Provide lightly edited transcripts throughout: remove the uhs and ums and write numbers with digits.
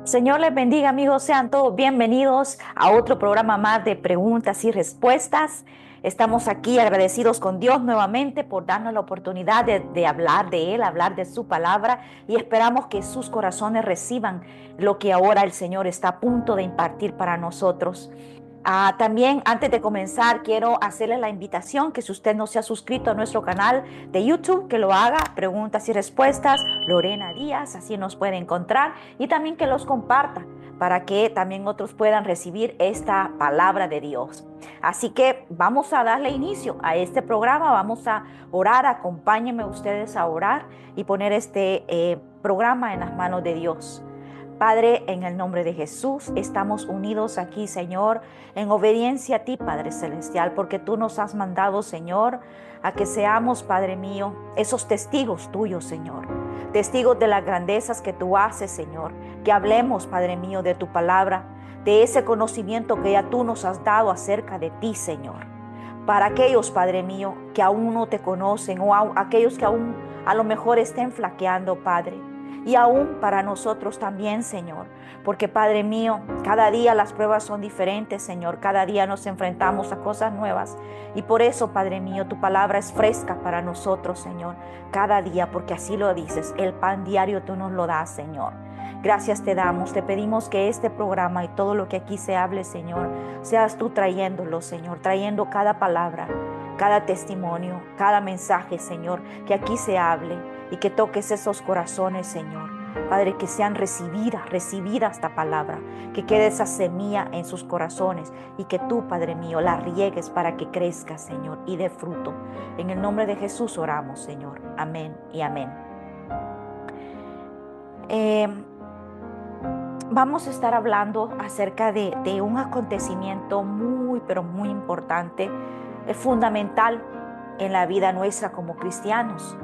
Señor les bendiga, amigos. Sean todos bienvenidos a otro programa más de preguntas y respuestas. Estamos aquí agradecidos con Dios nuevamente por darnos la oportunidad de hablar de Él, hablar de su palabra, y esperamos que sus corazones reciban lo que ahora el Señor está a punto de impartir para nosotros. También antes de comenzar quiero hacerle la invitación que si usted no se ha suscrito a nuestro canal de YouTube, que lo haga. Preguntas y respuestas Lorena Díaz, así nos puede encontrar, y también que los comparta para que también otros puedan recibir esta palabra de Dios. Así que vamos a darle inicio a este programa, vamos a orar. Acompáñenme ustedes a orar y poner este programa en las manos de Dios. Padre, en el nombre de Jesús, estamos unidos aquí, Señor, en obediencia a ti, Padre Celestial, porque tú nos has mandado, Señor, a que seamos, Padre mío, esos testigos tuyos, Señor, testigos de las grandezas que tú haces, Señor, que hablemos, Padre mío, de tu palabra, de ese conocimiento que ya tú nos has dado acerca de ti, Señor. Para aquellos, Padre mío, que aún no te conocen, o aquellos que aún a lo mejor estén flaqueando, Padre. Y aún para nosotros también, Señor, porque Padre mío, cada día las pruebas son diferentes, Señor, cada día nos enfrentamos a cosas nuevas, y por eso, Padre mío, tu palabra es fresca para nosotros, Señor, cada día, porque así lo dices, el pan diario tú nos lo das, Señor. Gracias te damos, te pedimos que este programa y todo lo que aquí se hable, Señor, seas tú trayéndolo, Señor, trayendo cada palabra, cada testimonio, cada mensaje, Señor, que aquí se hable y que toques esos corazones, Señor. Padre, que sean recibida esta palabra, que quede esa semilla en sus corazones y que tú, Padre mío, la riegues para que crezca, Señor, y dé fruto. En el nombre de Jesús oramos, Señor. Amén y amén. Vamos a estar hablando acerca de un acontecimiento muy, pero muy importante, fundamental en la vida nuestra como cristianos.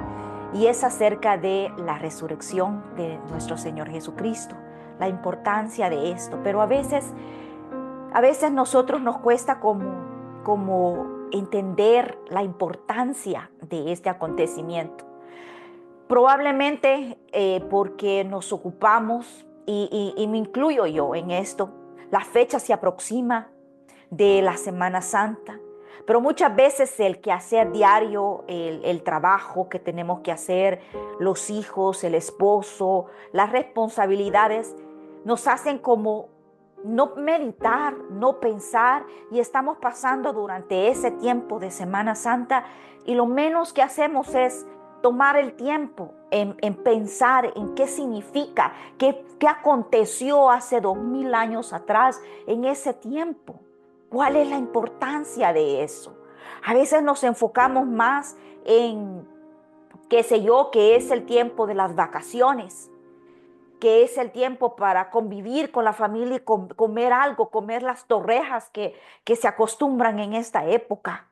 Y es acerca de la resurrección de nuestro Señor Jesucristo, la importancia de esto. Pero a veces nosotros nos cuesta como entender la importancia de este acontecimiento. Probablemente porque nos ocupamos, y me incluyo yo en esto, la fecha se aproxima de la Semana Santa. Pero muchas veces el quehacer diario, el trabajo que tenemos que hacer, los hijos, el esposo, las responsabilidades, nos hacen como no meditar, no pensar, y estamos pasando durante ese tiempo de Semana Santa y lo menos que hacemos es tomar el tiempo en pensar en qué significa, qué aconteció hace 2000 años atrás en ese tiempo. ¿Cuál es la importancia de eso? A veces nos enfocamos más en, qué sé yo, que es el tiempo de las vacaciones, que es el tiempo para convivir con la familia y comer algo, comer las torrejas que se acostumbran en esta época,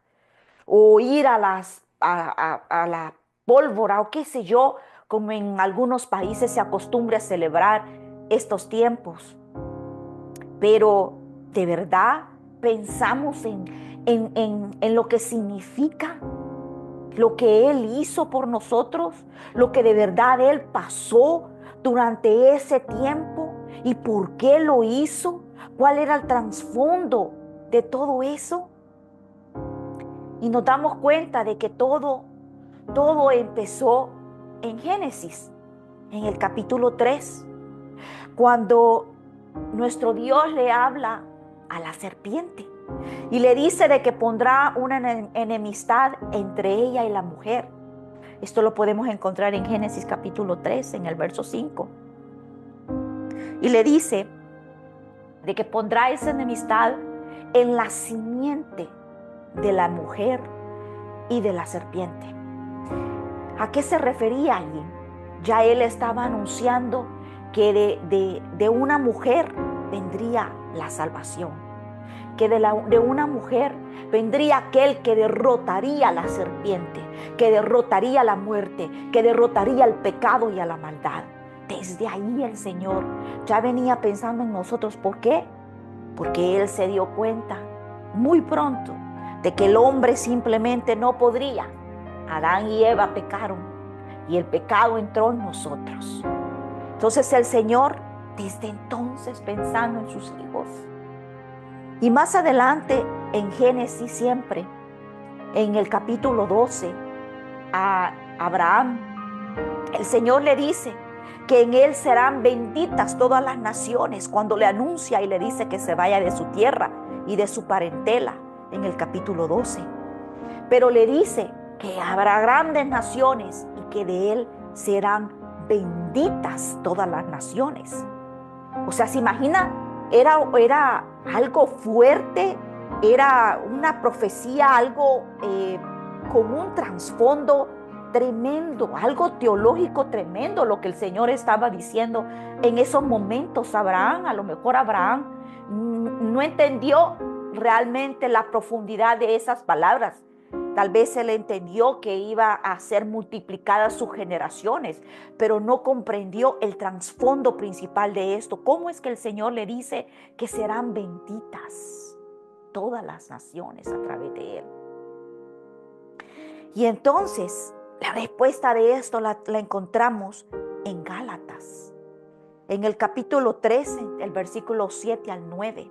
o ir a la pólvora, o qué sé yo, como en algunos países se acostumbra a celebrar estos tiempos. Pero de verdad pensamos en lo que significa, lo que Él hizo por nosotros, lo que de verdad Él pasó durante ese tiempo y por qué lo hizo, cuál era el trasfondo de todo eso. Y nos damos cuenta de que todo empezó en Génesis, en el capítulo 3, cuando nuestro Dios le habla a la serpiente y le dice de que pondrá una enemistad entre ella y la mujer. Esto lo podemos encontrar en Génesis capítulo 3, en el verso 5. Y le dice de que pondrá esa enemistad en la simiente de la mujer y de la serpiente. ¿A qué se refería allí? Ya él estaba anunciando que de una mujer vendría la salvación, que de una mujer vendría aquel que derrotaría a la serpiente, que derrotaría la muerte, que derrotaría el pecado y a la maldad. Desde ahí el Señor ya venía pensando en nosotros. ¿Por qué? Porque Él se dio cuenta muy pronto de que el hombre simplemente no podría. Adán y Eva pecaron y el pecado entró en nosotros. Entonces el Señor desde entonces pensando en sus hijos. Y más adelante en Génesis siempre, en el capítulo 12, a Abraham, el Señor le dice que en él serán benditas todas las naciones, cuando le anuncia y le dice que se vaya de su tierra y de su parentela en el capítulo 12. Pero le dice que habrá grandes naciones y que de él serán benditas todas las naciones. O sea, ¿se imagina? Era algo fuerte, era una profecía, algo con un trasfondo tremendo, algo teológico tremendo lo que el Señor estaba diciendo en esos momentos. Abraham, a lo mejor Abraham no entendió realmente la profundidad de esas palabras. Tal vez él entendió que iba a ser multiplicadas sus generaciones, pero no comprendió el trasfondo principal de esto. ¿Cómo es que el Señor le dice que serán benditas todas las naciones a través de él? Y entonces, la respuesta de esto la encontramos en Gálatas, en el capítulo 13, el versículo 7 al 9.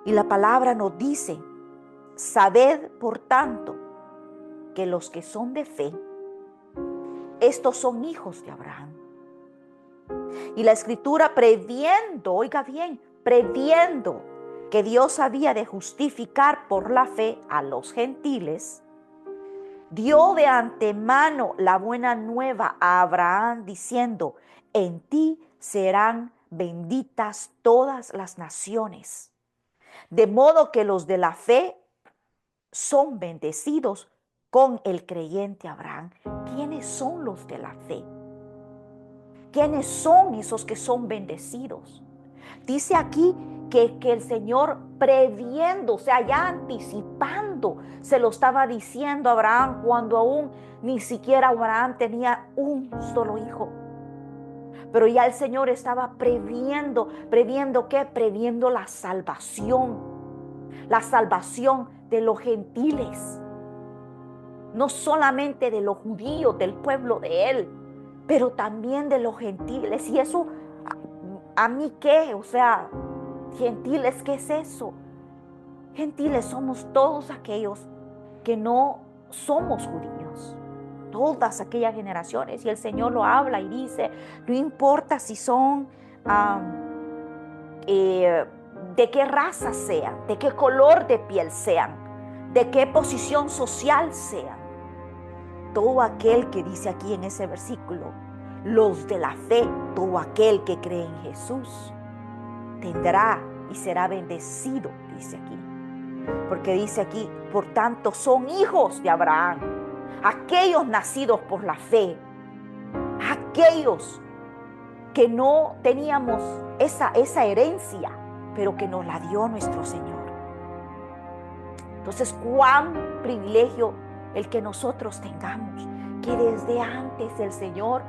Y la palabra nos dice: sabed, por tanto, que los que son de fe, estos son hijos de Abraham. Y la Escritura, previendo, oiga bien, previendo que Dios había de justificar por la fe a los gentiles, dio de antemano la buena nueva a Abraham, diciendo: en ti serán benditas todas las naciones. De modo que los de la fe son bendecidos con el creyente Abraham. ¿Quiénes son los de la fe? ¿Quiénes son esos que son bendecidos? Dice aquí que el Señor, previendo, o sea, ya anticipando, se lo estaba diciendo a Abraham cuando aún ni siquiera Abraham tenía un solo hijo. Pero ya el Señor estaba previendo ¿qué? Previendo la salvación de los gentiles. No solamente de los judíos, del pueblo de él, pero también de los gentiles. Y eso, ¿a mí qué? O sea, gentiles, ¿qué es eso? Gentiles somos todos aquellos que no somos judíos, todas aquellas generaciones. Y el Señor lo habla y dice: no importa si son de qué raza sean, de qué color de piel sean, de qué posición social sean. Todo aquel que dice aquí en ese versículo, los de la fe, todo aquel que cree en Jesús, tendrá y será bendecido, dice aquí. Porque dice aquí: por tanto son hijos de Abraham, aquellos nacidos por la fe, aquellos que no teníamos esa herencia, pero que nos la dio nuestro Señor. Entonces, cuán privilegio el que nosotros tengamos, que desde antes el Señor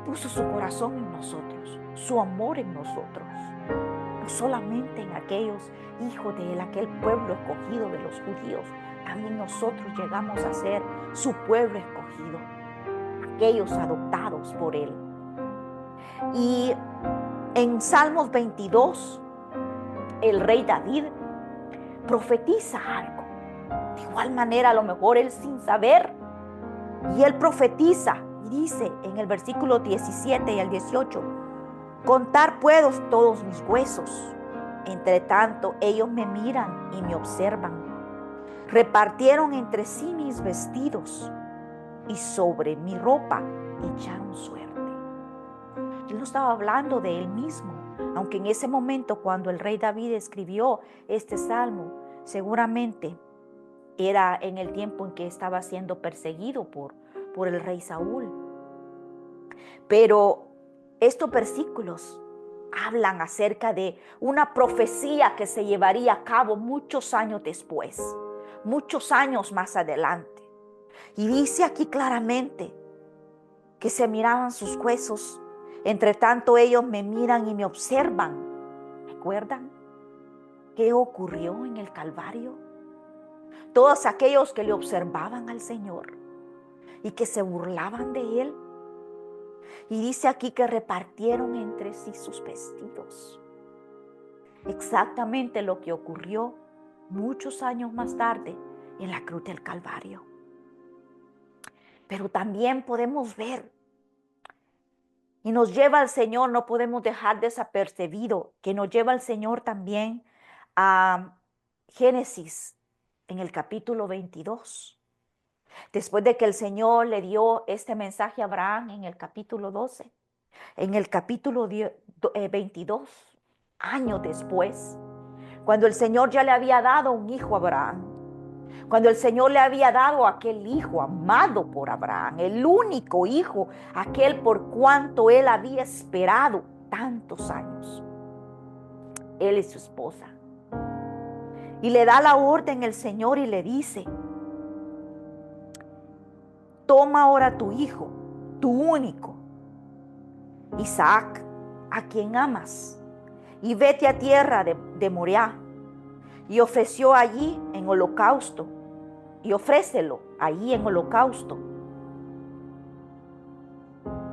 puso su corazón en nosotros, su amor en nosotros, no solamente en aquellos hijos de él, aquel pueblo escogido de los judíos. También nosotros llegamos a ser su pueblo escogido, aquellos adoptados por él. Y en Salmos 22, el rey David profetiza algo. De igual manera, a lo mejor él sin saber, y él profetiza y dice en el versículo 17 y el 18: contar puedo todos mis huesos, entre tanto ellos me miran y me observan. Repartieron entre sí mis vestidos y sobre mi ropa echaron suerte. Él no estaba hablando de él mismo, aunque en ese momento, cuando el rey David escribió este salmo, seguramente era en el tiempo en que estaba siendo perseguido por el rey Saúl. Pero estos versículos hablan acerca de una profecía que se llevaría a cabo muchos años después, muchos años más adelante. Y dice aquí claramente que se miraban sus huesos, entre tanto ellos me miran y me observan. ¿Recuerdan qué ocurrió en el Calvario? Todos aquellos que le observaban al Señor y que se burlaban de él, Y dice aquí que repartieron entre sí sus vestidos. Exactamente lo que ocurrió muchos años más tarde en la cruz del Calvario. Pero también podemos ver, y nos lleva al Señor, no podemos dejar desapercibido, que nos lleva al Señor también a Génesis en el capítulo 22. Después de que el Señor le dio este mensaje a Abraham en el capítulo 12, en el capítulo 22, años después, cuando el Señor ya le había dado un hijo a Abraham, cuando el Señor le había dado a aquel hijo amado por Abraham, el único hijo, aquel por cuanto él había esperado tantos años, él y su esposa. Y le da la orden el Señor y le dice: toma ahora tu hijo, tu único, Isaac, a quien amas, y vete a tierra de Moriah, y ofreció allí en holocausto, y ofrécelo allí en holocausto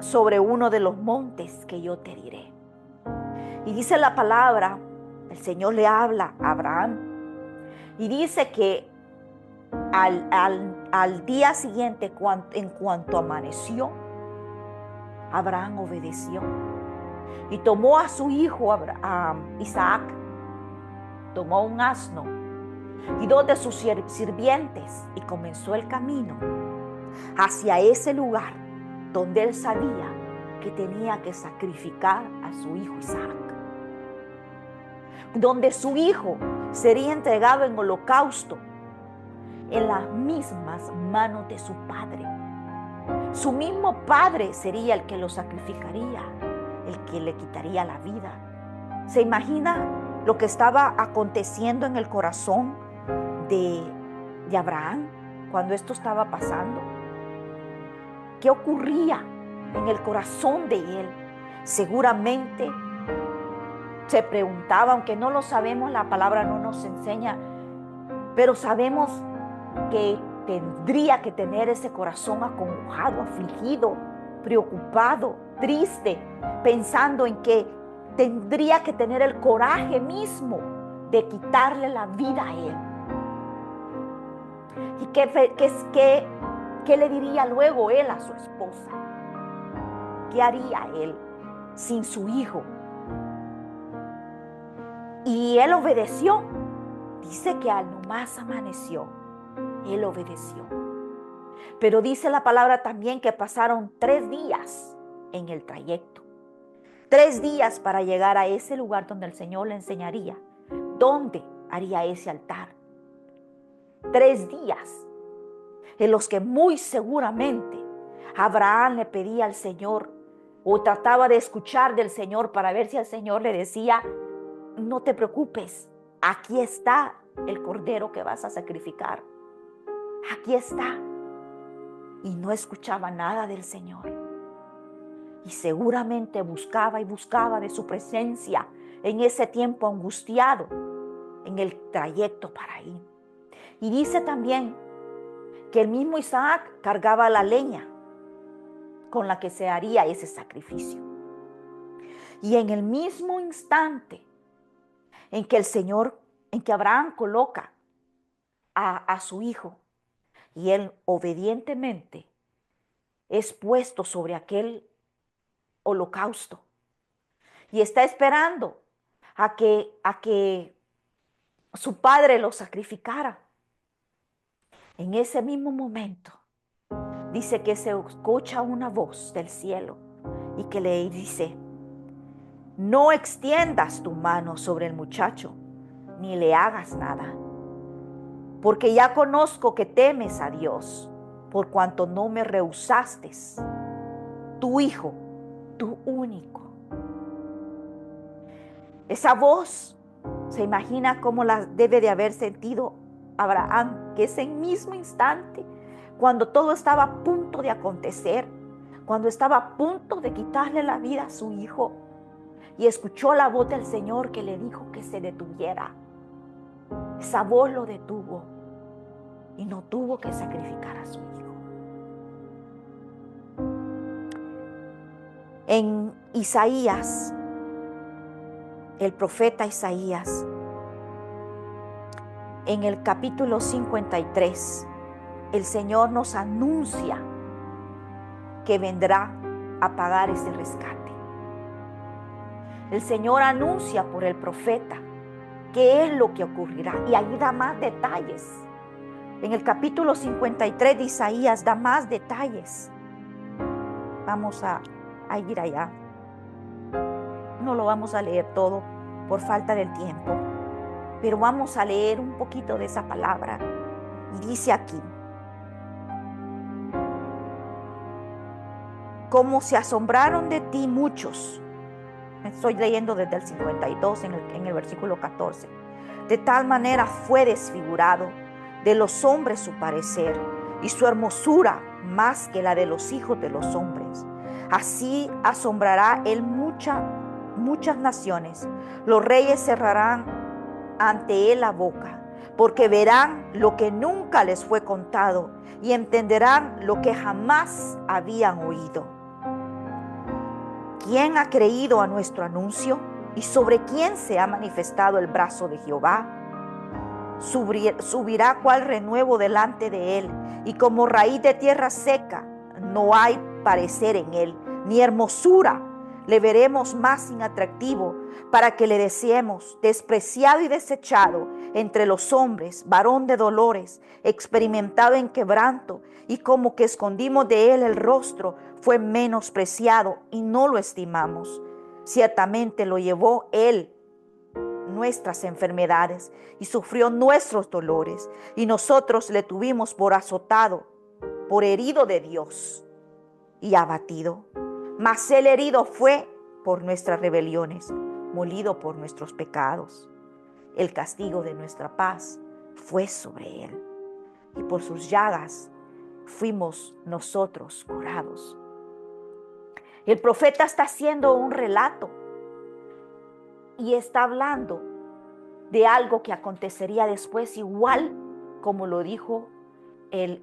sobre uno de los montes que yo te diré. Y dice la palabra, el Señor le habla a Abraham, y dice que al día siguiente, en cuanto amaneció, Abraham obedeció y tomó a su hijo a Isaac, tomó un asno y dos de sus sirvientes y comenzó el camino hacia ese lugar donde él sabía que tenía que sacrificar a su hijo Isaac, donde su hijo sería entregado en holocausto en las mismas manos de su padre. Su mismo padre sería el que lo sacrificaría, el que le quitaría la vida. ¿Se imagina lo que estaba aconteciendo en el corazón de Abraham cuando esto estaba pasando? ¿Qué ocurría en el corazón de él? Seguramente se preguntaba, aunque no lo sabemos, la palabra no nos enseña, pero sabemos que tendría que tener ese corazón acongojado, afligido, preocupado, triste, pensando en que tendría que tener el coraje mismo de quitarle la vida a él. ¿Y qué le diría luego él a su esposa? ¿Qué haría él sin su hijo? Y él obedeció. Dice que al nomás amaneció, él obedeció. Pero dice la palabra también que pasaron 3 días en el trayecto. 3 días para llegar a ese lugar donde el Señor le enseñaría dónde haría ese altar. 3 días en los que muy seguramente Abraham le pedía al Señor o trataba de escuchar del Señor para ver si el Señor le decía: no te preocupes, aquí está el cordero que vas a sacrificar. Aquí está. Y no escuchaba nada del Señor. Y seguramente buscaba y buscaba de su presencia en ese tiempo angustiado, en el trayecto para ir. Y dice también que el mismo Isaac cargaba la leña con la que se haría ese sacrificio. Y en el mismo instante en que el Señor, en que Abraham coloca a su hijo, y él obedientemente es puesto sobre aquel holocausto y está esperando a que su padre lo sacrificara. En ese mismo momento dice que se escucha una voz del cielo y que le dice: no extiendas tu mano sobre el muchacho ni le hagas nada, porque ya conozco que temes a Dios, por cuanto no me rehusaste tu hijo, tu único. Esa voz, se imagina cómo la debe de haber sentido Abraham, que ese mismo instante, cuando todo estaba a punto de acontecer, cuando estaba a punto de quitarle la vida a su hijo, y escuchó la voz del Señor que le dijo que se detuviera. Esa voz lo detuvo y no tuvo que sacrificar a su hijo. En Isaías, el profeta Isaías, en el capítulo 53, el Señor nos anuncia que vendrá a pagar ese rescate. El Señor anuncia por el profeta qué es lo que ocurrirá, y ahí da más detalles. En el capítulo 53 de Isaías da más detalles. Vamos a ir allá. No lo vamos a leer todo por falta del tiempo, pero vamos a leer un poquito de esa palabra. Y dice aquí: como se asombraron de ti muchos. Estoy leyendo desde el 52 en el versículo 14. De tal manera fue desfigurado de los hombres su parecer, y su hermosura más que la de los hijos de los hombres. Así asombrará él muchas naciones. Los reyes cerrarán ante él la boca, porque verán lo que nunca les fue contado y entenderán lo que jamás habían oído. ¿Quién ha creído a nuestro anuncio? ¿Y sobre quién se ha manifestado el brazo de Jehová? Subirá cual renuevo delante de él, y como raíz de tierra seca, no hay parecer en él, ni hermosura. Le veremos más inatractivo, para que le deseemos, despreciado y desechado entre los hombres, varón de dolores, experimentado en quebranto, y como que escondimos de él el rostro, fue menospreciado y no lo estimamos. Ciertamente lo llevó él nuestras enfermedades y sufrió nuestros dolores, y nosotros le tuvimos por azotado, por herido de Dios y abatido. Mas él herido fue por nuestras rebeliones, molido por nuestros pecados. El castigo de nuestra paz fue sobre él, y por sus llagas fuimos nosotros curados. El profeta está haciendo un relato y está hablando de algo que acontecería después, igual como lo dijo el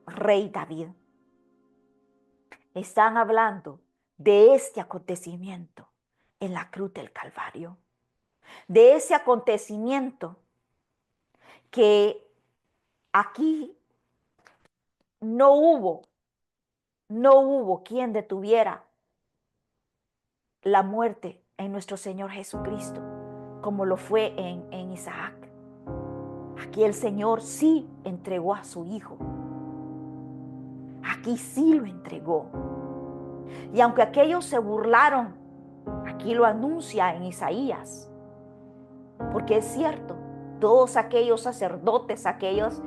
rey David. Están hablando de este acontecimiento en la cruz del Calvario, de ese acontecimiento que aquí no hubo quien detuviera la muerte en nuestro Señor Jesucristo, como lo fue en Isaac. Aquí el Señor sí entregó a su Hijo. Aquí sí lo entregó. Y aunque aquellos se burlaron, aquí lo anuncia en Isaías. Porque es cierto, todos aquellos sacerdotes, aquellas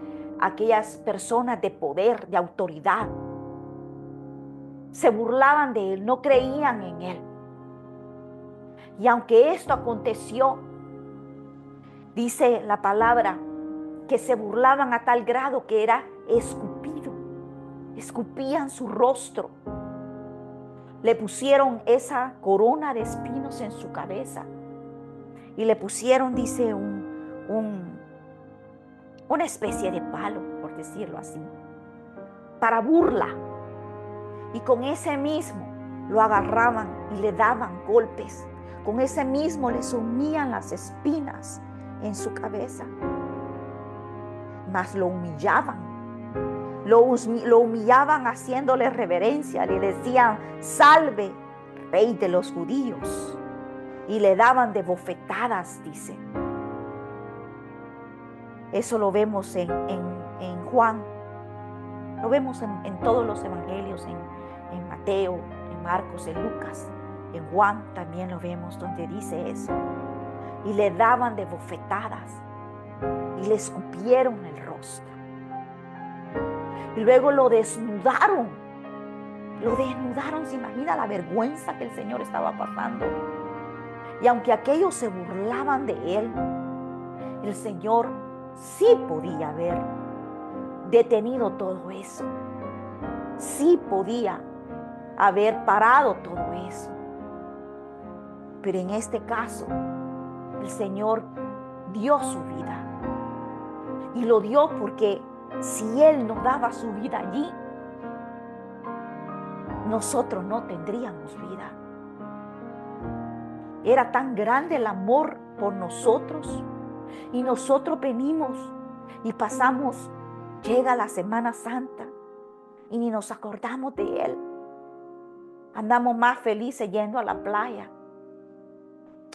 personas de poder, de autoridad, se burlaban de él, no creían en él. Y aunque esto aconteció, dice la palabra, que se burlaban a tal grado que era escupido. Escupían su rostro. Le pusieron esa corona de espinos en su cabeza. Y le pusieron, dice, una especie de palo, por decirlo así, para burla. Y con ese mismo lo agarraban y le daban golpes. Con ese mismo le sumían las espinas en su cabeza. Mas lo humillaban. Lo humillaban haciéndole reverencia. Le decían: salve, rey de los judíos. Y le daban de bofetadas, dice. Eso lo vemos en Juan. Lo vemos en todos los evangelios, en Mateo, en Marcos, en Lucas. En Juan también lo vemos donde dice eso. Y le daban de bofetadas y le escupieron el rostro. Y luego lo desnudaron. Lo desnudaron. ¿Se imagina la vergüenza que el Señor estaba pasando? Y aunque aquellos se burlaban de él, el Señor sí podía haber detenido todo eso. Sí podía haber parado todo eso. Pero en este caso, el Señor dio su vida. Y lo dio porque si Él no daba su vida allí, nosotros no tendríamos vida. Era tan grande el amor por nosotros y nosotros venimos y pasamos, llega la Semana Santa y ni nos acordamos de Él. Andamos más felices yendo a la playa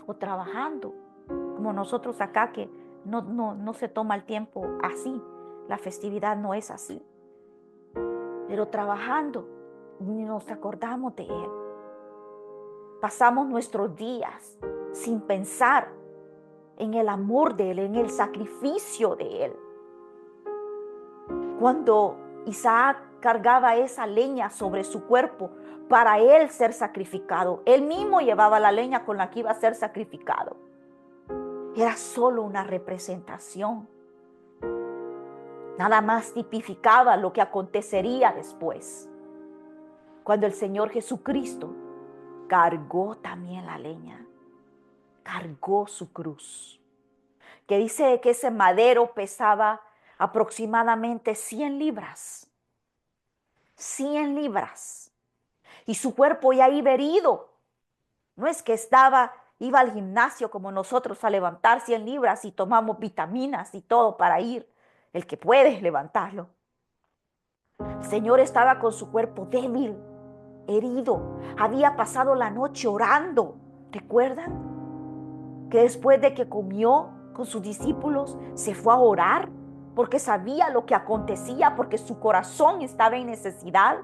o trabajando, como nosotros acá que no se toma el tiempo así. La festividad no es así. Pero trabajando, ni nos acordamos de Él. Pasamos nuestros días sin pensar en el amor de Él, en el sacrificio de Él. Cuando Isaac cargaba esa leña sobre su cuerpo para él ser sacrificado, él mismo llevaba la leña con la que iba a ser sacrificado. Era solo una representación. Nada más tipificaba lo que acontecería después, cuando el Señor Jesucristo cargó también la leña, cargó su cruz, que dice que ese madero pesaba aproximadamente 100 libras. 100 libras. Y su cuerpo ya iba herido. No es que iba al gimnasio como nosotros a levantar 100 libras y tomamos vitaminas y todo para ir. El que puede levantarlo. El Señor estaba con su cuerpo débil, herido. Había pasado la noche orando. ¿Recuerdan? Que después de que comió con sus discípulos, se fue a orar porque sabía lo que acontecía, porque su corazón estaba en necesidad,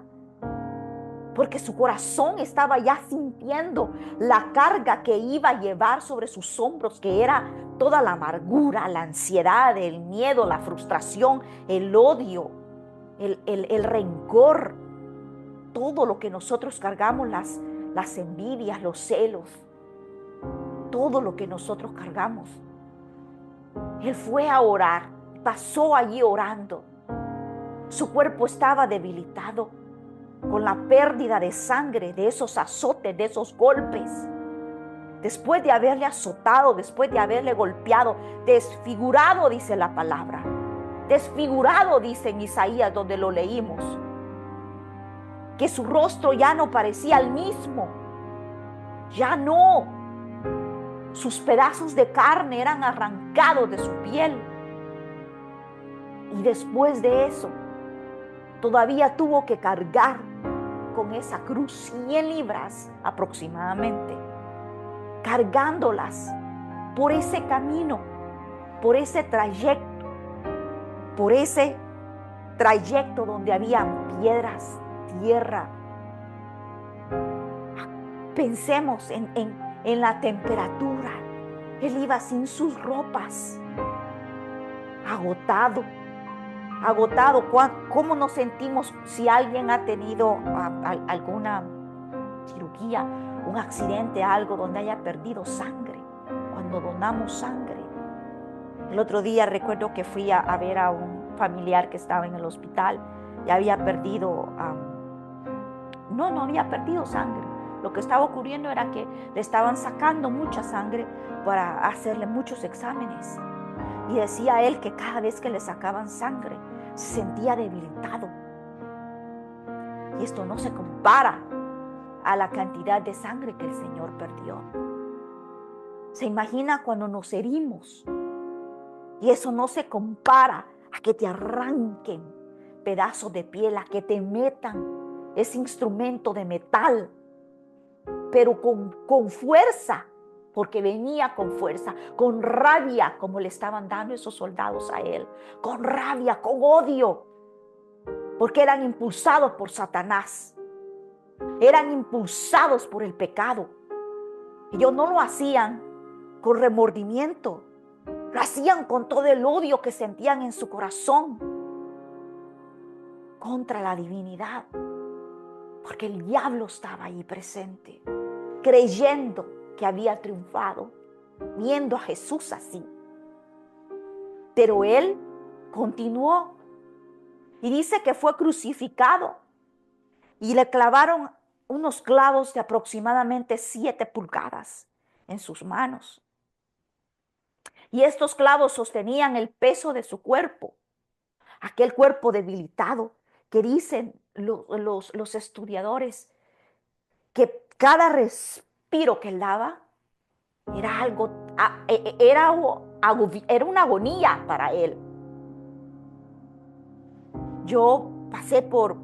porque su corazón estaba ya sintiendo la carga que iba a llevar sobre sus hombros, que era toda la amargura, la ansiedad, el miedo, la frustración, el odio, el rencor, todo lo que nosotros cargamos, las envidias, los celos, todo lo que nosotros cargamos. Él fue a orar, pasó allí orando. Su cuerpo estaba debilitado con la pérdida de sangre, de esos azotes, de esos golpes. Después de haberle azotado, después de haberle golpeado, desfigurado, dice la palabra. Desfigurado, dice en Isaías, donde lo leímos. Que su rostro ya no parecía el mismo. Ya no. Sus pedazos de carne eran arrancados de su piel. Y después de eso, todavía tuvo que cargar con esa cruz 100 libras aproximadamente, cargándolas por ese camino, por ese trayecto donde habían piedras, tierra. Pensemos en la temperatura. Él iba sin sus ropas, agotado. ¿Cómo nos sentimos si alguien ha tenido alguna cirugía, un accidente, algo donde haya perdido sangre? Cuando donamos sangre. El otro día recuerdo que fui a ver a un familiar que estaba en el hospital y había perdido, no había perdido sangre. Lo que estaba ocurriendo era que le estaban sacando mucha sangre para hacerle muchos exámenes. Y decía él que cada vez que le sacaban sangre, se sentía debilitado. Y esto no se compara a la cantidad de sangre que el Señor perdió. Se imagina cuando nos herimos. Y eso no se compara a que te arranquen pedazos de piel, a que te metan ese instrumento de metal, pero con fuerza, porque venía con fuerza, con rabia, como le estaban dando esos soldados a él, con rabia, con odio, porque eran impulsados por Satanás, eran impulsados por el pecado. Ellos no lo hacían con remordimiento, lo hacían con todo el odio que sentían en su corazón contra la divinidad, porque el diablo estaba ahí presente, creyendo que había triunfado, viendo a Jesús así. Pero él continuó y dice que fue crucificado y le clavaron unos clavos de aproximadamente 7 pulgadas en sus manos. Y estos clavos sostenían el peso de su cuerpo, aquel cuerpo debilitado que dicen los estudiadores que cada respiro que él daba era algo, era una agonía para él. Yo pasé por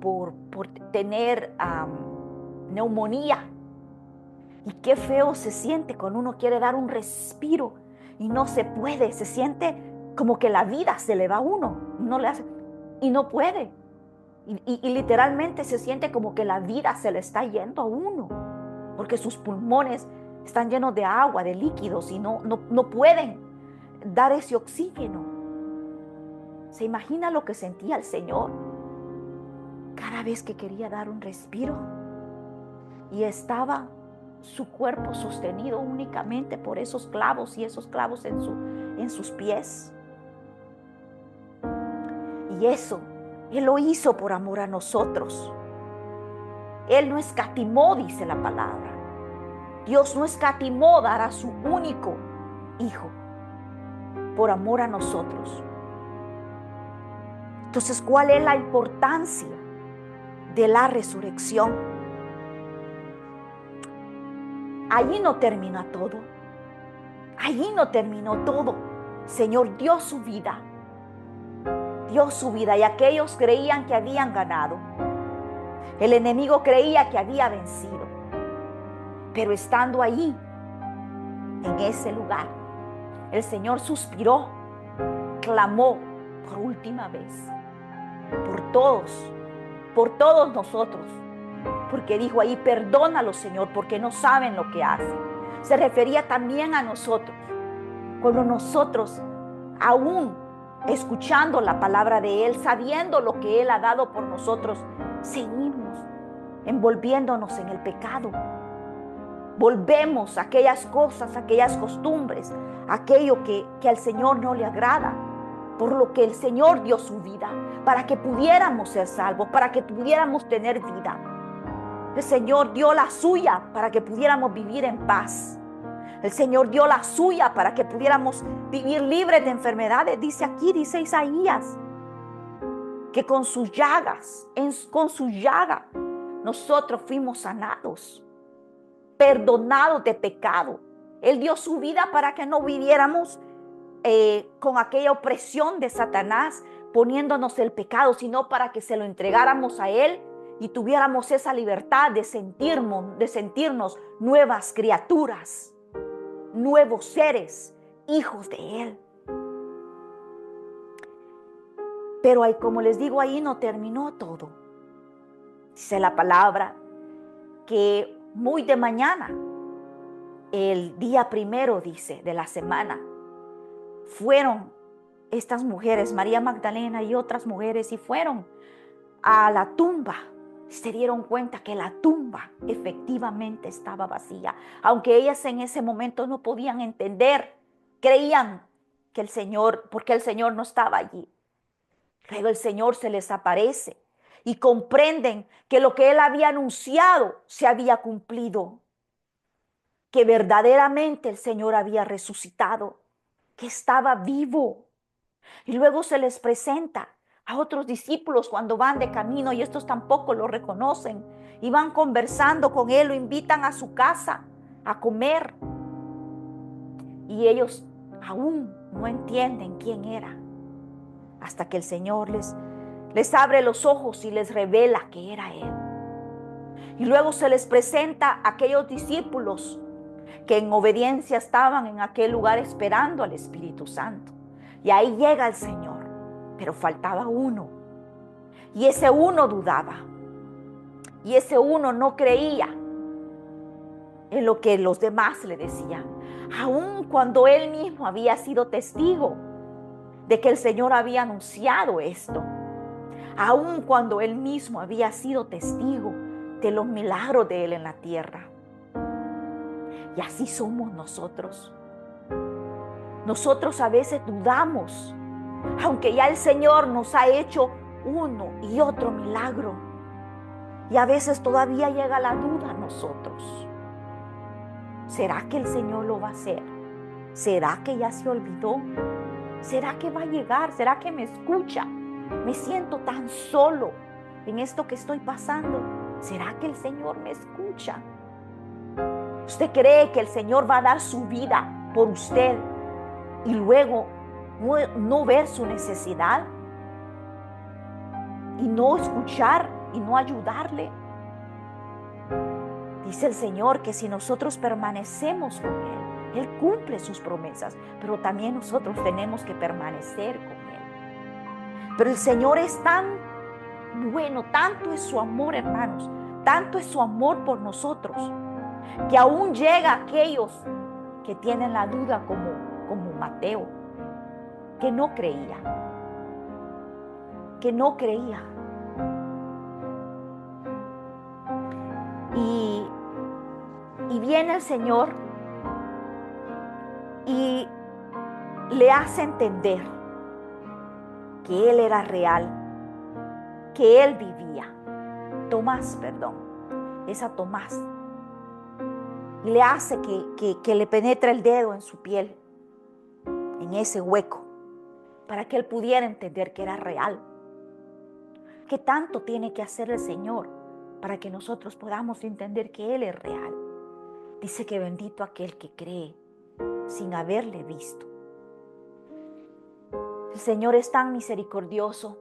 tener neumonía. Y qué feo se siente cuando uno quiere dar un respiro y no se puede. Se siente como que la vida se le va a uno. No le hace, y no puede. Y literalmente se siente como que la vida se le está yendo a uno. Porque sus pulmones están llenos de agua, de líquidos y no pueden dar ese oxígeno. ¿Se imagina lo que sentía el Señor cada vez que quería dar un respiro? Y estaba su cuerpo sostenido únicamente por esos clavos y esos clavos en sus pies. Y eso, Él lo hizo por amor a nosotros. Él no escatimó, dice la palabra. Dios no escatimó dar a su único Hijo por amor a nosotros. Entonces, ¿cuál es la importancia de la resurrección? Allí no termina todo. Allí no terminó todo. El Señor dio su vida. Dio su vida y aquellos creían que habían ganado. El enemigo creía que había vencido. Pero estando allí, en ese lugar, el Señor suspiró, clamó por última vez, por todos nosotros. Porque dijo ahí, perdónalo, Señor, porque no saben lo que hacen. Se refería también a nosotros. Cuando nosotros, aún escuchando la palabra de Él, sabiendo lo que Él ha dado por nosotros, seguimos envolviéndonos en el pecado. Volvemos a aquellas cosas, aquellas costumbres, aquello que al Señor no le agrada. Por lo que el Señor dio su vida, para que pudiéramos ser salvos, para que pudiéramos tener vida. El Señor dio la suya para que pudiéramos vivir en paz. El Señor dio la suya para que pudiéramos vivir libres de enfermedades. Dice aquí, dice Isaías, que con sus llagas, con su llaga, nosotros fuimos sanados, perdonados de pecado. Él dio su vida para que no viviéramos con aquella opresión de Satanás, poniéndonos el pecado, sino para que se lo entregáramos a Él y tuviéramos esa libertad de sentirnos nuevas criaturas, nuevos seres, hijos de Él. Pero ahí, como les digo, ahí no terminó todo. Dice la palabra que muy de mañana, el día primero, dice, de la semana, fueron estas mujeres, María Magdalena y otras mujeres, y fueron a la tumba. Se dieron cuenta que la tumba efectivamente estaba vacía. Aunque ellas en ese momento no podían entender, creían que el Señor, porque el Señor no estaba allí. Luego el Señor se les aparece y comprenden que lo que Él había anunciado se había cumplido. Que verdaderamente el Señor había resucitado, que estaba vivo. Y luego se les presenta a otros discípulos cuando van de camino y estos tampoco lo reconocen y van conversando con Él, lo invitan a su casa a comer y ellos aún no entienden quién era hasta que el Señor les abre los ojos y les revela que era Él. Y luego se les presenta a aquellos discípulos que en obediencia estaban en aquel lugar esperando al Espíritu Santo. Y ahí llega el Señor, pero faltaba uno. Y ese uno dudaba. Y ese uno no creía en lo que los demás le decían. Aun cuando él mismo había sido testigo de que el Señor había anunciado esto. Aun cuando él mismo había sido testigo de los milagros de él en la tierra. Y así somos nosotros. Nosotros a veces dudamos, aunque ya el Señor nos ha hecho uno y otro milagro. Y a veces todavía llega la duda a nosotros. ¿Será que el Señor lo va a hacer? ¿Será que ya se olvidó? ¿Será que va a llegar? ¿Será que me escucha? Me siento tan solo en esto que estoy pasando. ¿Será que el Señor me escucha? ¿Usted cree que el Señor va a dar su vida por usted y luego no ver su necesidad y no escuchar y no ayudarle? Dice el Señor que si nosotros permanecemos con Él, Él cumple sus promesas, pero también nosotros tenemos que permanecer con Él. Pero el Señor es tan bueno, tanto es su amor, hermanos, tanto es su amor por nosotros, que aún llega a aquellos que tienen la duda como Mateo, que no creía, que no creía. Y viene el Señor y le hace entender que Él era real, que Él vivía. Tomás, perdón, es a Tomás. Y le hace que le penetre el dedo en su piel, en ese hueco, para que él pudiera entender que era real. ¿Qué tanto tiene que hacer el Señor para que nosotros podamos entender que Él es real? Dice que bendito aquel que cree sin haberle visto. El Señor es tan misericordioso.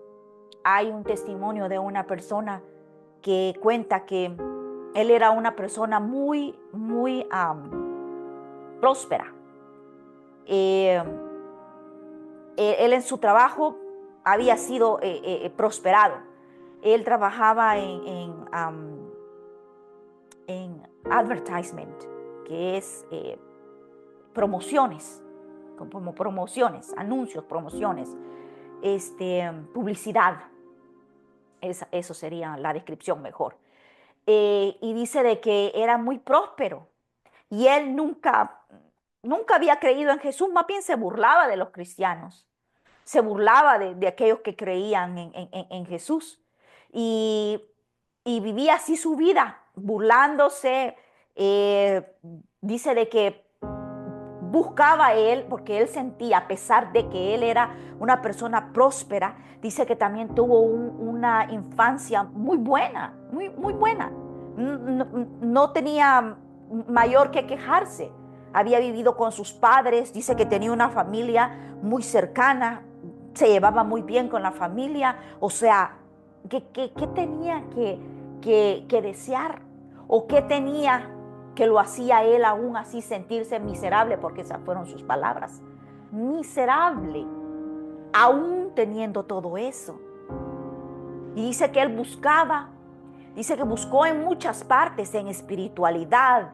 Hay un testimonio de una persona que cuenta que él era una persona muy próspera. Él en su trabajo había sido prosperado. Él trabajaba en advertisement, que es promociones, como promociones, anuncios, promociones, publicidad. Eso sería la descripción mejor. Y dice de que era muy próspero y él nunca había creído en Jesús, más bien se burlaba de los cristianos, se burlaba de aquellos que creían en Jesús y vivía así su vida, burlándose. Dice de que buscaba él, porque él sentía, a pesar de que él era una persona próspera, dice que también tuvo una infancia muy buena, muy buena. No tenía mayor que quejarse. Había vivido con sus padres, dice que tenía una familia muy cercana, se llevaba muy bien con la familia. O sea, ¿qué tenía que desear? ¿O qué tenía que lo hacía él aún así sentirse miserable? Porque esas fueron sus palabras. Miserable, aún teniendo todo eso. Y dice que él buscaba, dice que buscó en muchas partes, en espiritualidad,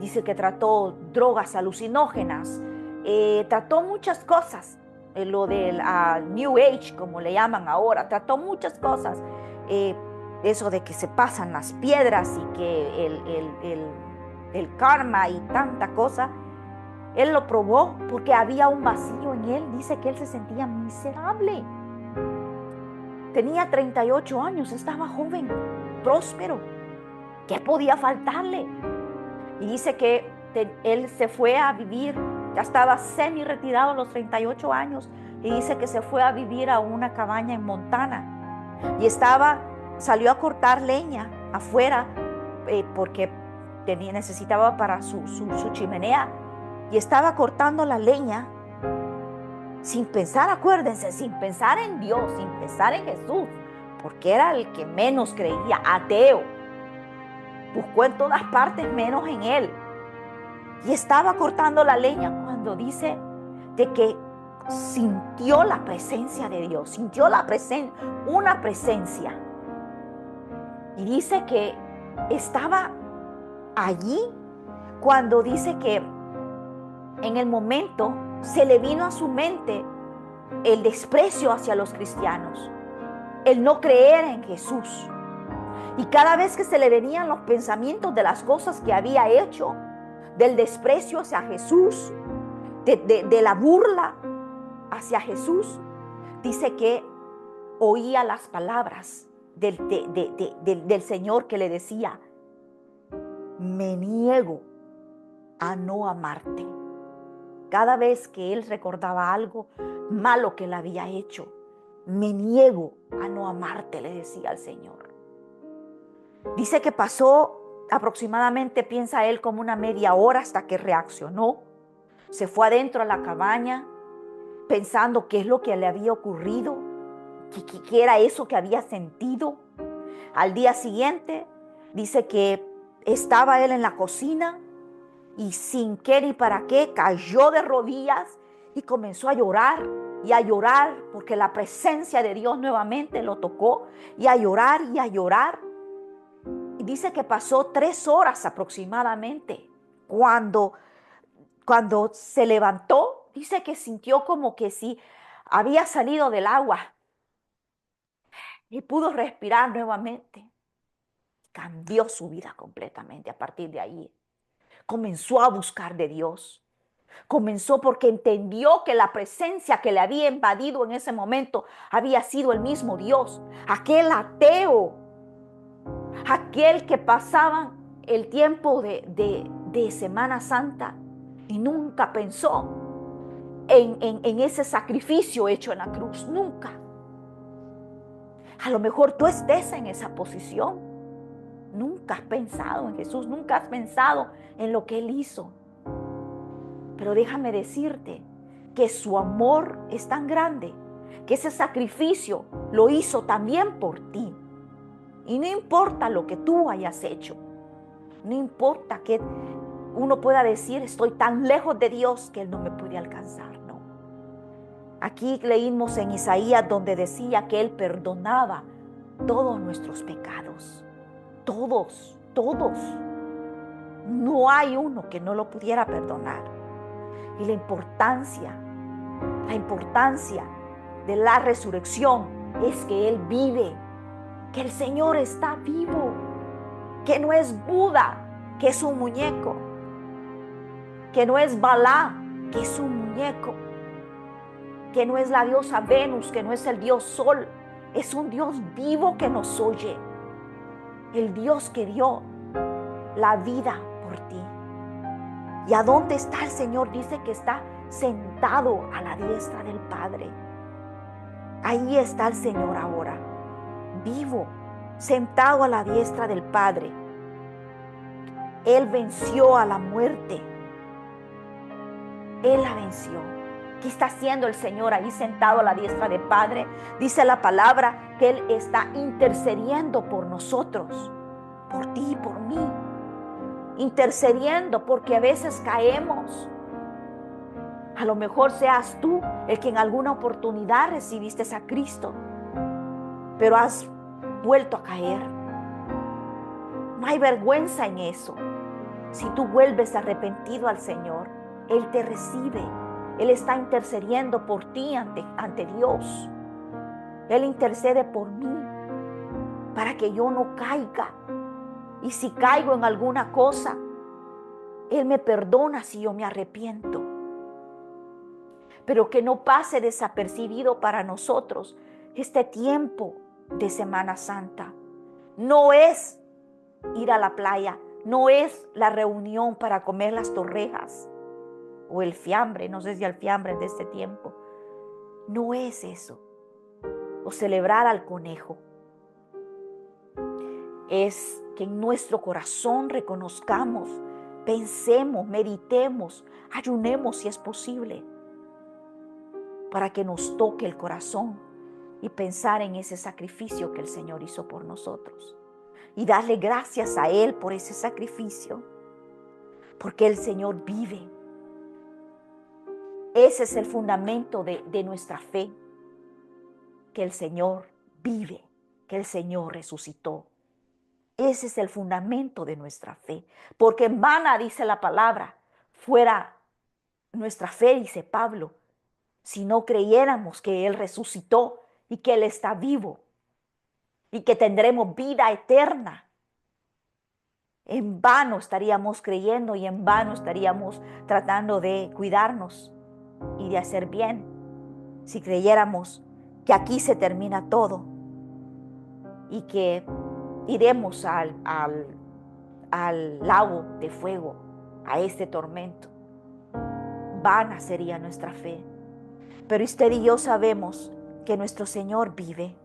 dice que trató drogas alucinógenas, trató muchas cosas, lo del New Age, como le llaman ahora, trató muchas cosas, eso de que se pasan las piedras y que el karma y tanta cosa. Él lo probó porque había un vacío en él. Dice que él se sentía miserable. Tenía 38 años, estaba joven, próspero. ¿Qué podía faltarle? Y dice que él se fue a vivir, ya estaba semi retirado a los 38 años, y dice que se fue a vivir a una cabaña en Montana. Y salió a cortar leña afuera porque necesitaba para su chimenea. Y estaba cortando la leña sin pensar, acuérdense, sin pensar en Dios, sin pensar en Jesús, porque era el que menos creía, ateo. Buscó en todas partes menos en Él. Y estaba cortando la leña cuando dice de que sintió la presencia de Dios, sintió una presencia. Y dice que estaba allí cuando dice que en el momento se le vino a su mente el desprecio hacia los cristianos, el no creer en Jesús. Y cada vez que se le venían los pensamientos de las cosas que había hecho, del desprecio hacia Jesús, de la burla hacia Jesús, dice que oía las palabras del Señor que le decía: me niego a no amarte. Cada vez que él recordaba algo malo que él había hecho, me niego a no amarte, le decía al Señor. Dice que pasó aproximadamente, piensa él, como una media hora hasta que reaccionó. Se fue adentro a la cabaña pensando qué es lo que le había ocurrido, qué era eso que había sentido. Al día siguiente dice que estaba él en la cocina y sin qué ni para qué cayó de rodillas y comenzó a llorar porque la presencia de Dios nuevamente lo tocó, y a llorar y a llorar. Y dice que pasó 3 horas aproximadamente. Cuando se levantó, dice que sintió como que si había salido del agua y pudo respirar nuevamente. Cambió su vida completamente a partir de ahí. Comenzó a buscar de Dios. Comenzó porque entendió que la presencia que le había invadido en ese momento había sido el mismo Dios. Aquel ateo, aquel que pasaba el tiempo de Semana Santa y nunca pensó en ese sacrificio hecho en la cruz. Nunca. A lo mejor tú estés en esa posición. Nunca has pensado en Jesús, nunca has pensado en lo que Él hizo. Pero déjame decirte que su amor es tan grande, que ese sacrificio lo hizo también por ti. Y no importa lo que tú hayas hecho, no importa que uno pueda decir, estoy tan lejos de Dios que Él no me puede alcanzar. No. Aquí leímos en Isaías donde decía que Él perdonaba todos nuestros pecados. Todos, todos. No hay uno que no lo pudiera perdonar. Y la importancia de la resurrección es que Él vive, que el Señor está vivo, que no es Buda, que es un muñeco, que no es Balá, que es un muñeco, que no es la diosa Venus, que no es el dios Sol, es un Dios vivo que nos oye, el Dios que dio la vida por ti. ¿Y a dónde está el Señor? Dice que está sentado a la diestra del Padre. Ahí está el Señor ahora, vivo, sentado a la diestra del Padre. Él venció a la muerte. Él la venció. ¿Qué está haciendo el Señor ahí sentado a la diestra del Padre? Dice la palabra que Él está intercediendo por nosotros, por ti y por mí. Intercediendo porque a veces caemos. A lo mejor seas tú el que en alguna oportunidad recibiste a Cristo, pero has vuelto a caer. No hay vergüenza en eso. Si tú vuelves arrepentido al Señor, Él te recibe. Él está intercediendo por ti ante Dios. Él intercede por mí para que yo no caiga. Y si caigo en alguna cosa, Él me perdona si yo me arrepiento. Pero que no pase desapercibido para nosotros este tiempo de Semana Santa. No es ir a la playa, no es la reunión para comer las torrejas o el fiambre, no sé si el fiambre de este tiempo. No es eso. O celebrar al conejo. Es que en nuestro corazón reconozcamos, pensemos, meditemos, ayunemos si es posible, para que nos toque el corazón y pensar en ese sacrificio que el Señor hizo por nosotros. Y darle gracias a Él por ese sacrificio, porque el Señor vive. Ese es el fundamento de nuestra fe, que el Señor vive, que el Señor resucitó. Ese es el fundamento de nuestra fe, porque en vana, dice la palabra, fuera nuestra fe, dice Pablo, si no creyéramos que Él resucitó y que Él está vivo y que tendremos vida eterna. En vano estaríamos creyendo y en vano estaríamos tratando de cuidarnos y de hacer bien si creyéramos que aquí se termina todo y que iremos al lago de fuego, a este tormento. Vana sería nuestra fe. Pero usted y yo sabemos que nuestro Señor vive,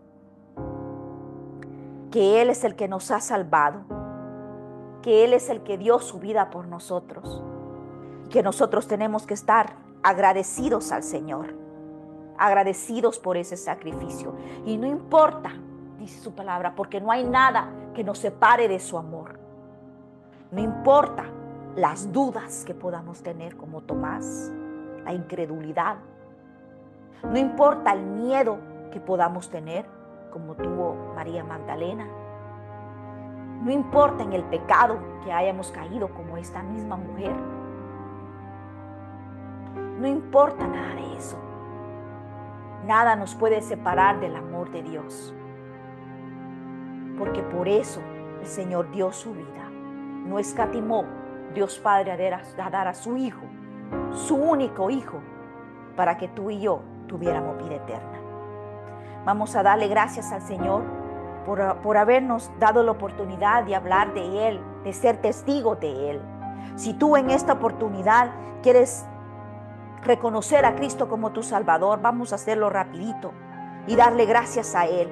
que Él es el que nos ha salvado, que Él es el que dio su vida por nosotros. Y que nosotros tenemos que estar agradecidos al Señor. Agradecidos por ese sacrificio. Y no importa, dice su palabra, porque no hay nada que nos separe de su amor. No importa las dudas que podamos tener como Tomás, la incredulidad. No importa el miedo que podamos tener como tuvo María Magdalena. No importa en el pecado que hayamos caído como esta misma mujer. No importa nada de eso. Nada nos puede separar del amor de Dios. Porque por eso el Señor dio su vida. No escatimó Dios Padre a dar a su Hijo, su único Hijo, para que tú y yo tuviéramos vida eterna. Vamos a darle gracias al Señor por habernos dado la oportunidad de hablar de Él, de ser testigo de Él. Si tú en esta oportunidad quieres reconocer a Cristo como tu Salvador, vamos a hacerlo rapidito y darle gracias a Él,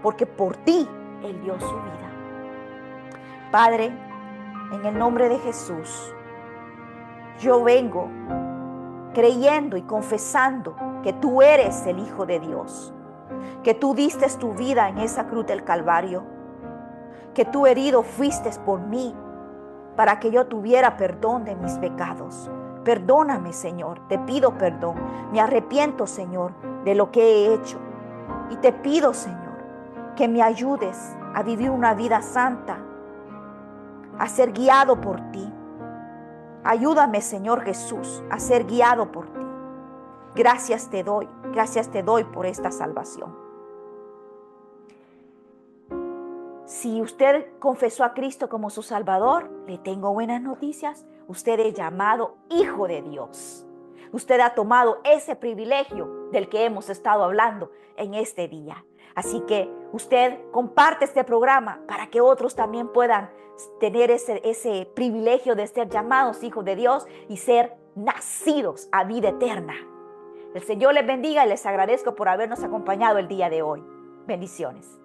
porque por ti Él dio su vida. Padre, en el nombre de Jesús, yo vengo creyendo y confesando que tú eres el Hijo de Dios, que tú diste tu vida en esa cruz del Calvario, que tú herido fuiste por mí para que yo tuviera perdón de mis pecados. Perdóname, Señor, te pido perdón. Me arrepiento, Señor, de lo que he hecho. Y te pido, Señor, que me ayudes a vivir una vida santa, a ser guiado por ti. Ayúdame, Señor Jesús, a ser guiado por ti. Gracias te doy por esta salvación. Si usted confesó a Cristo como su Salvador, le tengo buenas noticias. Usted es llamado Hijo de Dios. Usted ha tomado ese privilegio del que hemos estado hablando en este día. Así que usted comparte este programa para que otros también puedan tener ese privilegio de ser llamados hijos de Dios y ser nacidos a vida eterna. El Señor les bendiga y les agradezco por habernos acompañado el día de hoy. Bendiciones.